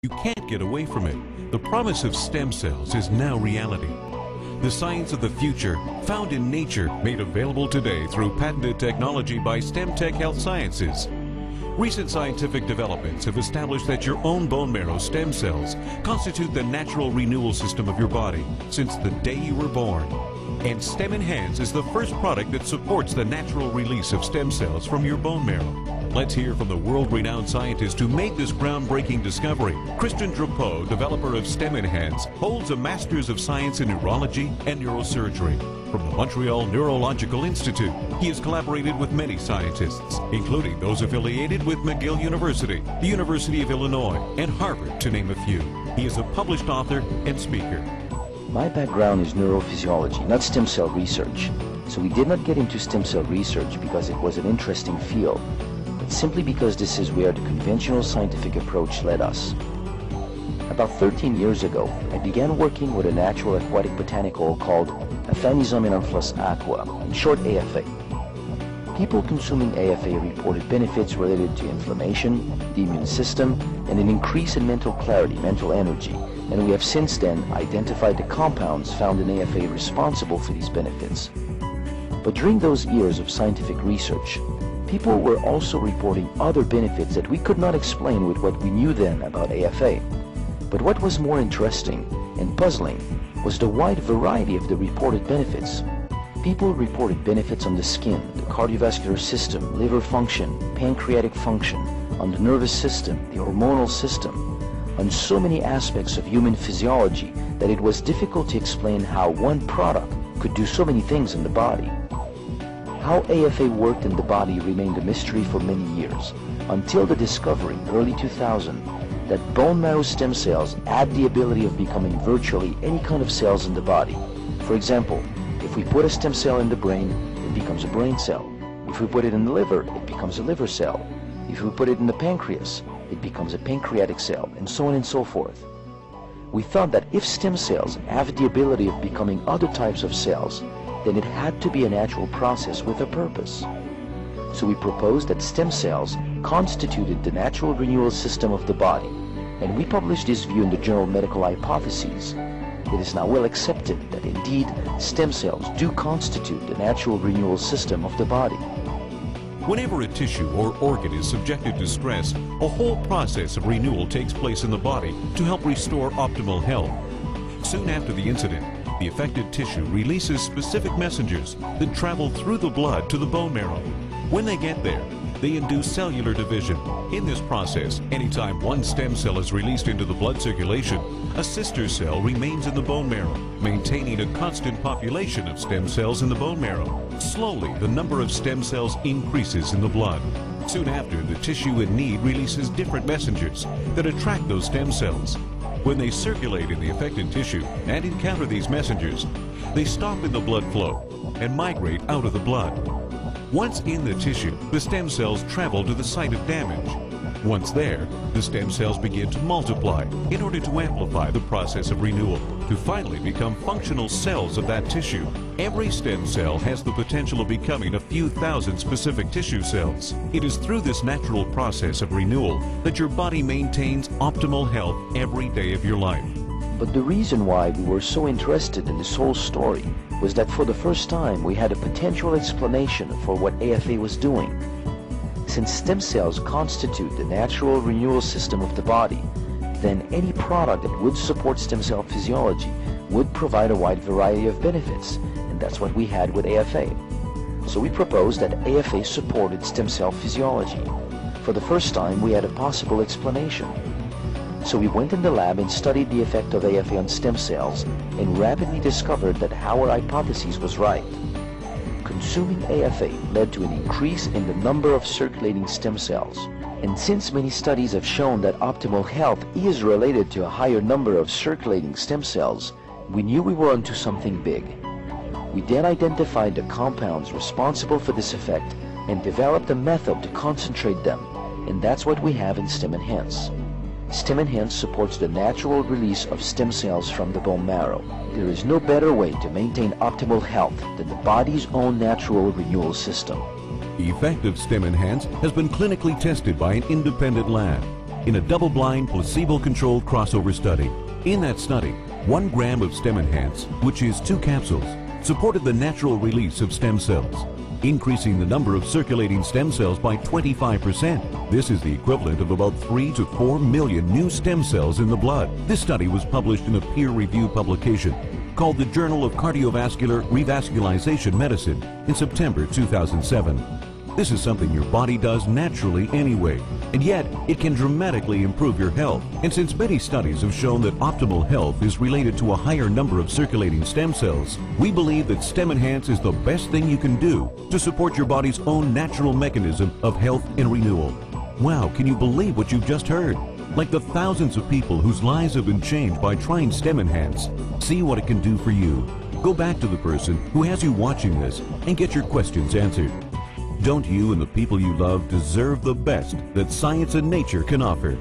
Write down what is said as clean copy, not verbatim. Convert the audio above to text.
You can't get away from it. The promise of stem cells is now reality. The science of the future, found in nature, made available today through patented technology by StemTech Health Sciences. Recent scientific developments have established that your own bone marrow stem cells constitute the natural renewal system of your body since the day you were born. And StemEnhance is the first product that supports the natural release of stem cells from your bone marrow. Let's hear from the world-renowned scientist who made this groundbreaking discovery. Christian Drapeau, developer of StemEnhance, holds a Master's of Science in Neurology and Neurosurgery from the Montreal Neurological Institute. He has collaborated with many scientists, including those affiliated with McGill University, the University of Illinois, and Harvard, to name a few. He is a published author and speaker. My background is neurophysiology, not stem cell research. So we did not get into stem cell research because it was an interesting field, but simply because this is where the conventional scientific approach led us. About 13 years ago, I began working with a natural aquatic botanical called Aphanisum inanflus aqua, in short AFA. People consuming AFA reported benefits related to inflammation, the immune system, and an increase in mental clarity, mental energy. And we have since then identified the compounds found in AFA responsible for these benefits. But during those years of scientific research, people were also reporting other benefits that we could not explain with what we knew then about AFA. But what was more interesting and puzzling was the wide variety of the reported benefits. People reported benefits on the skin, the cardiovascular system, liver function, pancreatic function, on the nervous system, the hormonal system, on so many aspects of human physiology that it was difficult to explain how one product could do so many things in the body. How AFA worked in the body remained a mystery for many years, until the discovery in early 2000 that bone marrow stem cells had the ability of becoming virtually any kind of cells in the body. For example, if we put a stem cell in the brain, it becomes a brain cell. If we put it in the liver, it becomes a liver cell. If we put it in the pancreas, it becomes a pancreatic cell, and so on and so forth. We thought that if stem cells have the ability of becoming other types of cells, then it had to be a natural process with a purpose. So we proposed that stem cells constituted the natural renewal system of the body, and we published this view in the journal Medical Hypotheses. It is now well accepted that indeed stem cells do constitute the natural renewal system of the body. Whenever a tissue or organ is subjected to stress, a whole process of renewal takes place in the body to help restore optimal health. Soon after the incident, the affected tissue releases specific messengers that travel through the blood to the bone marrow. When they get there, they induce cellular division. In this process, anytime one stem cell is released into the blood circulation, a sister cell remains in the bone marrow, maintaining a constant population of stem cells in the bone marrow. Slowly, the number of stem cells increases in the blood. Soon after, the tissue in need releases different messengers that attract those stem cells. When they circulate in the affected tissue and encounter these messengers, they stop in the blood flow and migrate out of the blood. Once in the tissue, the stem cells travel to the site of damage. Once there, the stem cells begin to multiply in order to amplify the process of renewal, to finally become functional cells of that tissue. Every stem cell has the potential of becoming a few thousand specific tissue cells. It is through this natural process of renewal that your body maintains optimal health every day of your life. But the reason why we were so interested in this whole story was that for the first time we had a potential explanation for what AFA was doing. Since stem cells constitute the natural renewal system of the body, then any product that would support stem cell physiology would provide a wide variety of benefits, and that's what we had with AFA. So we proposed that AFA supported stem cell physiology. For the first time, we had a possible explanation. So we went in the lab and studied the effect of AFA on stem cells and rapidly discovered that our hypothesis was right. Consuming AFA led to an increase in the number of circulating stem cells. And since many studies have shown that optimal health is related to a higher number of circulating stem cells, we knew we were onto something big. We then identified the compounds responsible for this effect and developed a method to concentrate them, and that's what we have in StemEnhance. StemEnhance supports the natural release of stem cells from the bone marrow. There is no better way to maintain optimal health than the body's own natural renewal system. The effect of StemEnhance has been clinically tested by an independent lab. in a double-blind, placebo-controlled crossover study. In that study, 1 gram of StemEnhance, which is 2 capsules, supported the natural release of stem cells, increasing the number of circulating stem cells by 25%. This is the equivalent of about 3 to 4 million new stem cells in the blood. This study was published in a peer-reviewed publication called the Journal of Cardiovascular Revascularization Medicine in September 2007. This is something your body does naturally anyway, and yet it can dramatically improve your health. And since many studies have shown that optimal health is related to a higher number of circulating stem cells, we believe that StemEnhance is the best thing you can do to support your body's own natural mechanism of health and renewal. Wow, can you believe what you've just heard? Like the thousands of people whose lives have been changed by trying StemEnhance. See what it can do for you. Go back to the person who has you watching this and get your questions answered. Don't you and the people you love deserve the best that science and nature can offer?